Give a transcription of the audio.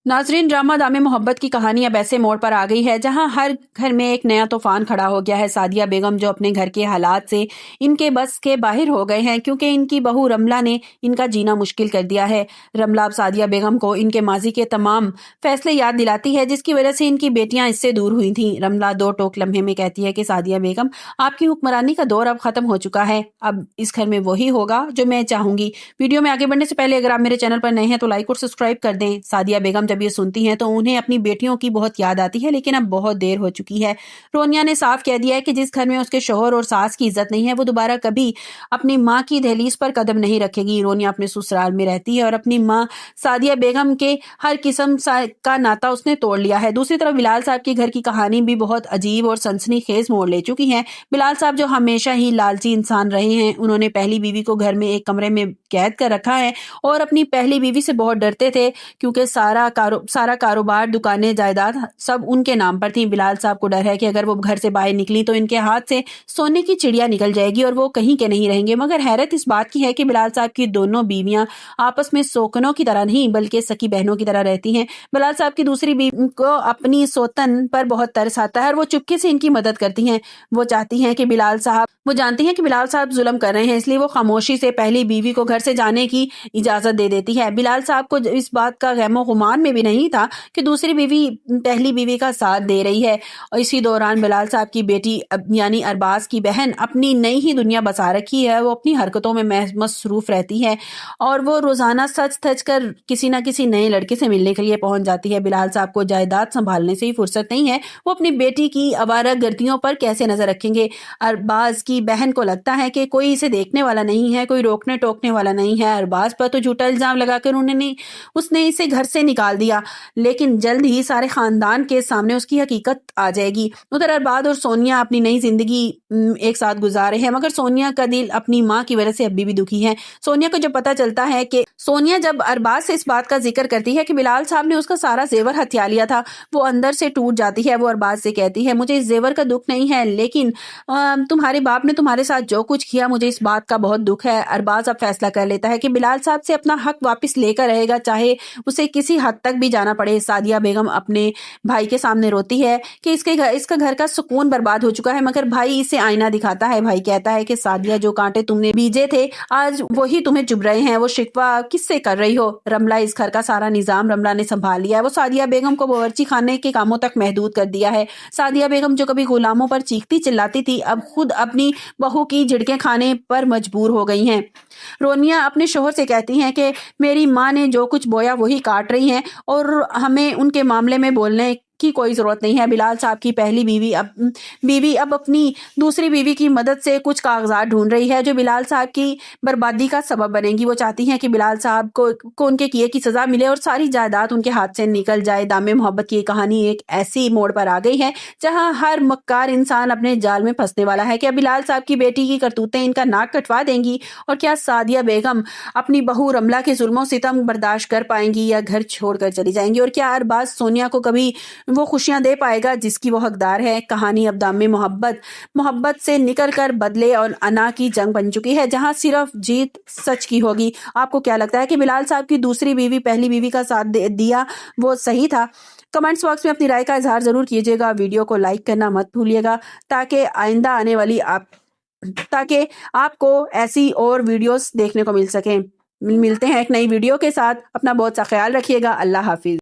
नाजरीन, ड्रामा दामे मोहब्बत की कहानी अब ऐसे मोड़ पर आ गई है जहां हर घर में एक नया तूफान खड़ा हो गया है। सादिया बेगम जो अपने घर के हालात से इनके बस के बाहर हो गए हैं क्योंकि इनकी बहू रमला ने इनका जीना मुश्किल कर दिया है। रमला अब सादिया बेगम को इनके माजी के तमाम फैसले याद दिलाती है जिसकी वजह से इनकी बेटियां इससे दूर हुई थी। रमला दो टोक लम्हे में कहती है कि सादिया बेगम, आपकी हुक्मरानी का दौर अब खत्म हो चुका है, अब इस घर में वही होगा जो मैं चाहूंगी। वीडियो में आगे बढ़ने से पहले अगर आप मेरे चैनल पर नए हैं तो लाइक और सब्सक्राइब कर दें। सादिया बेगम जब ये सुनती हैं तो उन्हें अपनी बेटियों की बहुत याद आती है, लेकिन अब बहुत देर हो चुकी है। रोनिया ने साफ कह दिया है कि जिस घर में उसके शोहर और सास की इज्जत नहीं है वो दोबारा कभी अपनी माँ की दहलीज पर कदम नहीं रखेगी। रोनिया अपने ससुराल में रहती है और अपनी माँ सादिया बेगम के हर किस्म का नाता उसने तोड़ लिया है। दूसरी तरफ बिलाल साहब के घर की कहानी भी बहुत अजीब और सनसनीखेज मोड़ ले चुकी है। बिलाल साहब जो हमेशा ही लालची इंसान रहे हैं, उन्होंने पहली बीवी को घर में एक कमरे में कैद कर रखा है और अपनी पहली बीवी से बहुत डरते थे क्योंकि सारा कारोबार, दुकानें, जायदाद सब उनके नाम पर थी। बिलाल साहब को डर है कि अगर वो घर से बाहर निकली तो इनके हाथ से सोने की चिड़िया निकल जाएगी और वो कहीं के नहीं रहेंगे। मगर हैरत इस बात की है कि बिलाल साहब की दोनों बीवियां आपस में सोकनों की तरह नहीं बल्कि सकी बहनों की तरह रहती हैं। बिलाल साहब की दूसरी बीवी को अपनी सोतन पर बहुत तरस आता है और वो चुपके से इनकी मदद करती हैं। वो जानती हैं कि बिलाल साहब जुल्म कर रहे हैं, इसलिए वो खामोशी से पहली बीवी को घर से जाने की इजाजत दे देती है। बिलाल साहब को इस बात का गैमो गुमान में भी नहीं था कि दूसरी बीवी पहली बीवी का साथ दे रही है। और इसी दौरान बिलाल साहब की बेटी यानी अरबाज की बहन अपनी नई ही दुनिया बसा रखी है। वो अपनी हरकतों में मसरूफ रहती है और वो रोजाना सच थच कर किसी न किसी नए लड़के से मिलने के लिए पहुंच जाती है। बिलाल साहब को जायदाद संभालने से ही फुर्सत नहीं है, वो अपनी बेटी की आवारागर्दियों पर कैसे नजर रखेंगे। अरबाज की बहन को लगता है कि कोई इसे देखने वाला नहीं है, कोई रोकने टोकने वाला नहीं है। अरबाज पर तो झूठा इल्जाम लगाकर उसने इसे घर से निकाल दिया, लेकिन जल्द ही सारे खानदान के सामने उसकी हकीकत आ जाएगी। उधर अरबाज और सोनिया अपनी नई जिंदगी एक साथ गुजार रहे हैं, मगर सोनिया का दिल अपनी माँ की वजह से अभी भी दुखी है। सोनिया को जब पता चलता है कि सोनिया जब अरबाज से इस बात का जिक्र करती है कि बिलाल साहब ने उसका सारा जेवर हथिया लिया था, वो अंदर से टूट जाती है। वो अरबाज से कहती है, मुझे इस जेवर का दुख नहीं है, लेकिन तुम्हारे बाप ने तुम्हारे साथ जो कुछ किया मुझे इस बात का बहुत दुख है। अरबाज अब फैसला कर लेता है कि बिलाल साहब से अपना हक वापस लेकर रहेगा, चाहे उसे किसी हद तक भी जाना पड़े। सादिया बेगम अपने भाई के सामने रोती है कि इसका घर का सुकून बर्बाद हो चुका है, मगर भाई इसे आईना दिखाता है। भाई कहता है कि सादिया, जो कांटे तुमने बीजे थे आज वही तुम्हें चुभ रहे हैं, वो शिकवा किससे कर रही हो। रमला, इस घर का सारा निजाम रमला ने संभाल लिया है। वो सादिया बेगम को बावर्ची खाने के कामों तक महदूद कर दिया है। सादिया बेगम जो कभी गुलामों पर चीखती चिल्लाती थी, अब खुद अपनी बहू की झिड़कें खाने पर मजबूर हो गई हैं। रोनिया अपने शोहर से कहती हैं कि मेरी माँ ने जो कुछ बोया वही काट रही हैं और हमें उनके मामले में बोलने की कोई जरूरत नहीं है। बिलाल साहब की पहली बीवी अब अपनी दूसरी बीवी की मदद से कुछ कागजात ढूंढ रही है जो बिलाल साहब की बर्बादी का सबब बनेंगी। वो चाहती हैं कि बिलाल साहब को उनके किए की सजा मिले और सारी जायदाद उनके हाथ से निकल जाए। दामे मोहब्बत की कहानी एक ऐसी मोड़ पर आ गई है जहां हर मक्कार इंसान अपने जाल में फंसने वाला है। क्या बिलाल साहब की बेटी की करतूतें इनका नाक कटवा देंगी और क्या सादिया बेगम अपनी बहू रमला के जुल्मों सितम बर्दाश्त कर पाएंगी या घर छोड़कर चली जाएंगी। और क्या अरबाज सोनिया को कभी वो खुशियां दे पाएगा जिसकी वो हकदार है। कहानी अब दामे मोहब्बत से निकलकर बदले और अना की जंग बन चुकी है जहां सिर्फ जीत सच की होगी। आपको क्या लगता है कि बिलाल साहब की दूसरी बीवी पहली बीवी का साथ दिया वो सही था? कमेंट्स बॉक्स में अपनी राय का इजहार जरूर कीजिएगा। वीडियो को लाइक करना मत भूलिएगा ताकि आपको ऐसी और वीडियोस देखने को मिल सकें। मिलते हैं एक नई वीडियो के साथ। अपना बहुत सा ख्याल रखिएगा। अल्लाह हाफिज।